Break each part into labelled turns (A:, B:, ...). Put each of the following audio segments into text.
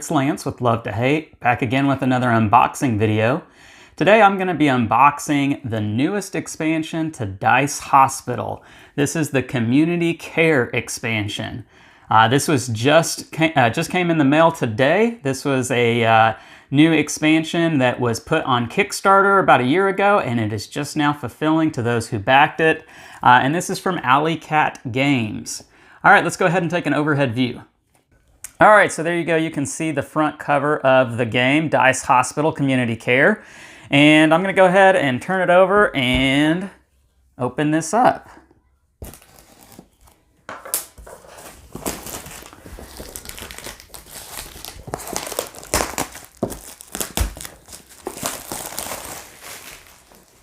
A: it's Lance with Love to Hate, back again with another unboxing video. Today I'm going to be unboxing the newest expansion to Dice Hospital. This is the Community Care expansion. This was just came in the mail today. This was a new expansion that was put on Kickstarter about a year ago, and it is just now fulfilling to those who backed it. And this is from Alley Cat Games. All right, let's go ahead and take an overhead view. All right, so there you go. You can see the front cover of the game, Dice Hospital Community Care. And I'm going to go ahead and turn it over and open this up.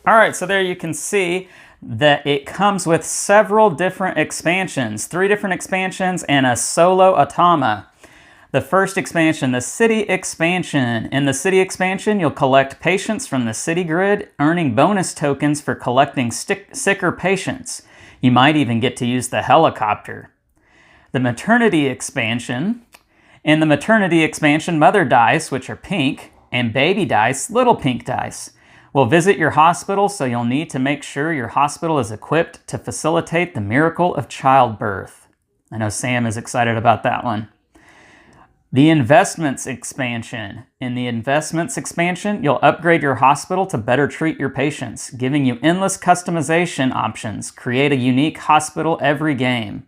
A: All right, so there you can see that it comes with several different expansions, 3 different expansions and a Solo Automa. The first expansion, the City Expansion. In the City Expansion, you'll collect patients from the city grid, earning bonus tokens for collecting sicker patients. You might even get to use the helicopter. The Maternity Expansion. In the Maternity Expansion, Mother Dice, which are pink, and Baby Dice, little pink dice, will visit your hospital, so you'll need to make sure your hospital is equipped to facilitate the miracle of childbirth. I know Sam is excited about that one. The Investments Expansion. In the Investments Expansion, you'll upgrade your hospital to better treat your patients, giving you endless customization options. Create a unique hospital every game.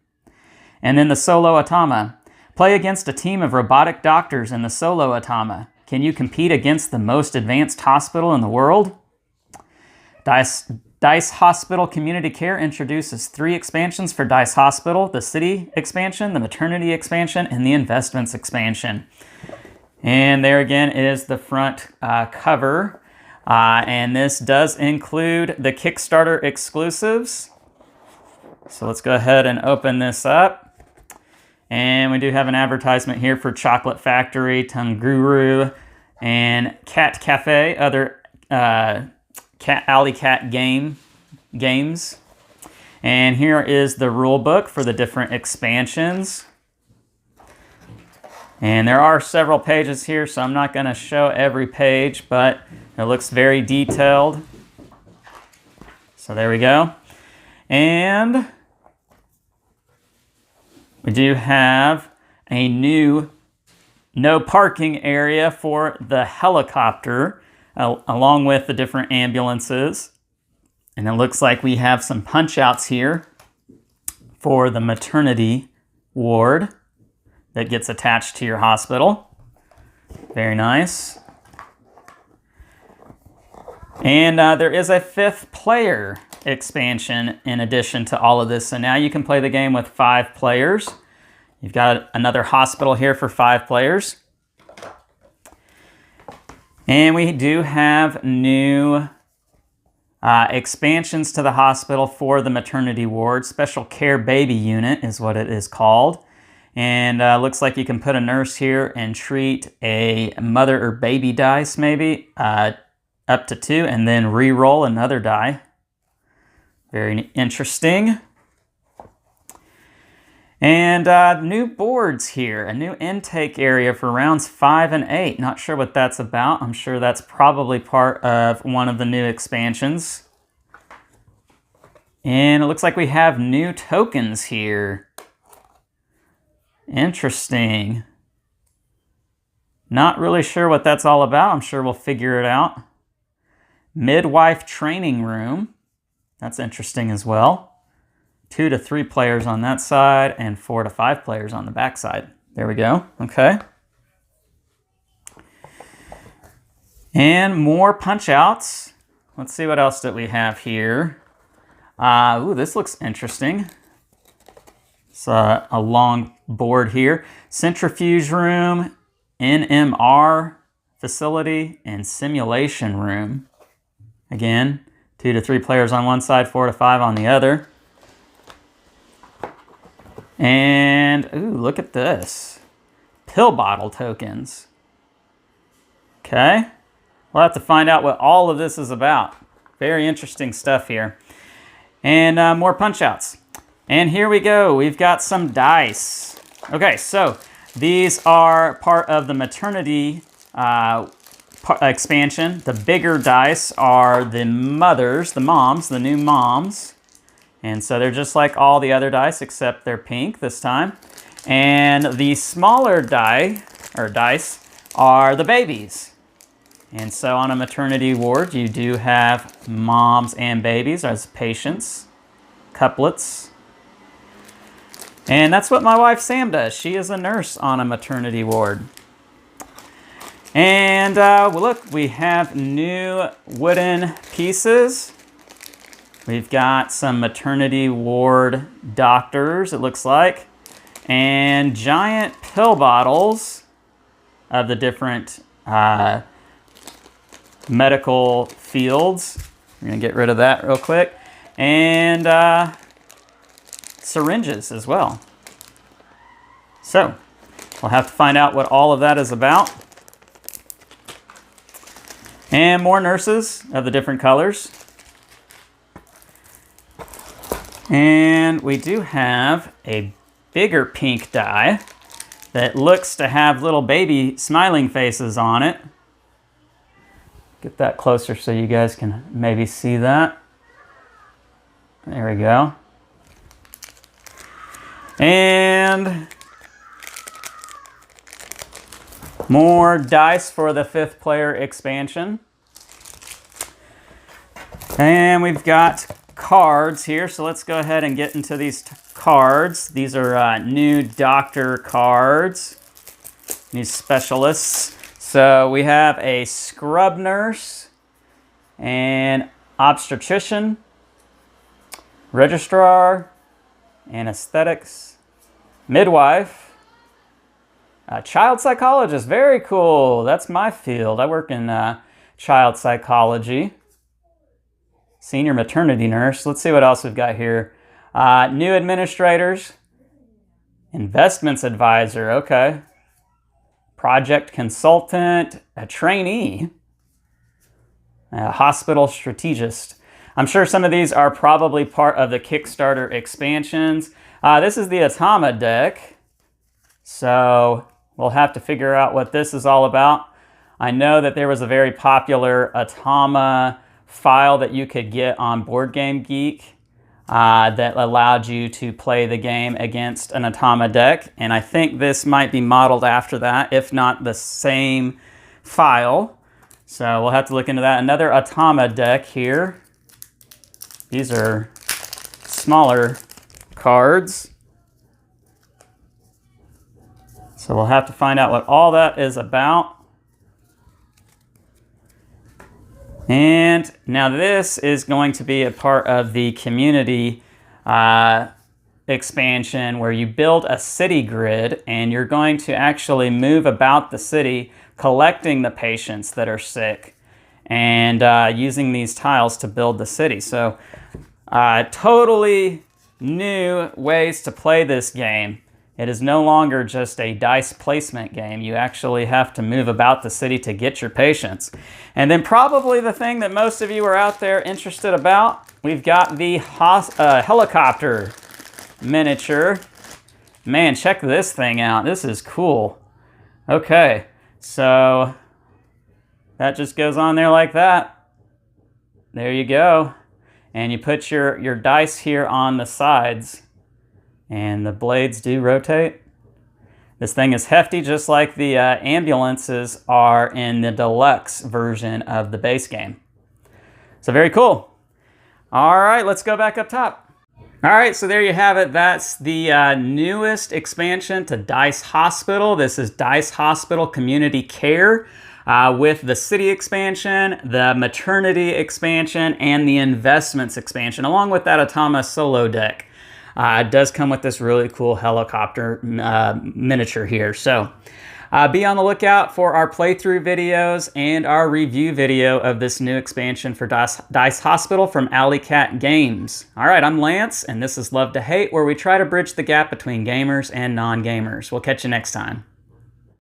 A: And then the Solo Automa. Play against a team of robotic doctors in the Solo Automa. Can you compete against the most advanced hospital in the world? Dice Hospital Community Care introduces 3 expansions for Dice Hospital: the City Expansion, the Maternity Expansion, and the Investments Expansion. And there again is the front cover. And this does include the Kickstarter exclusives. So let's go ahead and open this up. And we do have an advertisement here for Chocolate Factory, Tongue Guru, and Cat Cafe, other Alley Cat games. And here is the rule book for the different expansions. And there are several pages here, so I'm not going to show every page, but it looks very detailed. So there we go. And we do have a new no parking area for the helicopter, along with the different ambulances. And it looks like we have some punch outs here for the maternity ward that gets attached to your hospital. Very nice. And there is a 5th player expansion in addition to all of this. So now you can play the game with 5 players. You've got another hospital here for 5 players. And we do have new expansions to the hospital for the maternity ward. Special Care Baby Unit is what it is called. And looks like you can put a nurse here and treat a mother or baby dice maybe, up to 2, and then re-roll another die. Very interesting. And new boards here, a new intake area for rounds 5 and 8. Not sure what that's about. I'm sure that's probably part of one of the new expansions. And it looks like we have new tokens here. Interesting. Not really sure what that's all about. I'm sure we'll figure it out. Midwife Training Room. That's interesting as well. 2 to 3 players on that side and 4 to 5 players on the back side. There we go. Okay. And more punch outs. Let's see what else that we have here. Ooh, this looks interesting. It's a long board here. Centrifuge room, NMR facility, and simulation room. Again, 2 to 3 players on one side, 4 to 5 on the other. And, ooh, look at this. Pill bottle tokens. Okay. We'll have to find out what all of this is about. Very interesting stuff here. And more punch outs. And here we go. We've got some dice. Okay, so These are part of the maternity expansion. The bigger dice are the mothers, the moms, the new moms. And so they're just like all the other dice, except they're pink this time. And the smaller dice are the babies. And so on a maternity ward, you do have moms and babies as patients, couplets. And that's what my wife Sam does. She is a nurse on a maternity ward. And look, we have new wooden pieces. We've got some maternity ward doctors, it looks like, and giant pill bottles of the different medical fields. We're gonna get rid of that real quick. And syringes as well. So we'll have to find out what all of that is about. And more nurses of the different colors. And we do have a bigger pink die that looks to have little baby smiling faces on it. Get that closer so you guys can maybe see that. There we go. And more dice for the 5th player expansion. And we've got cards here, so let's go ahead and get into these cards. These are new doctor cards, new specialists. So we have a scrub nurse, an obstetrician, registrar, anesthetics, midwife, a child psychologist. Very cool. That's my field. I work in child psychology. Senior maternity nurse. Let's see what else we've got here. New administrators, investments advisor. Okay. Project consultant, a trainee, a hospital strategist. I'm sure some of these are probably part of the Kickstarter expansions. This is the Automa deck. So we'll have to figure out what this is all about. I know that there was a very popular Automa file that you could get on Board Game Geek that allowed you to play the game against an Automa deck. And I think this might be modeled after that, if not the same file. So we'll have to look into that. Another Automa deck here. These are smaller cards. So we'll have to find out what all that is about. And now this is going to be a part of the community expansion where you build a city grid and you're going to actually move about the city collecting the patients that are sick and using these tiles to build the city. So totally new ways to play this game. It is no longer just a dice placement game. You actually have to move about the city to get your patients. And then probably the thing that most of you are out there interested about, we've got the helicopter miniature. Man, check this thing out. This is cool. Okay, so that just goes on there like that. There you go. And you put your dice here on the sides. And the blades do rotate. This thing is hefty, just like the ambulances are in the deluxe version of the base game. So very cool. All right, let's go back up top. All right, so there you have it. That's the newest expansion to Dice Hospital. This is Dice Hospital Community Care with the city expansion, the maternity expansion, and the investments expansion, along with that Automa solo deck. It does come with this really cool helicopter miniature here. So be on the lookout for our playthrough videos and our review video of this new expansion for Dice Hospital from Alley Cat Games. All right, I'm Lance, and this is Love to Hate, where we try to bridge the gap between gamers and non-gamers. We'll catch you next time.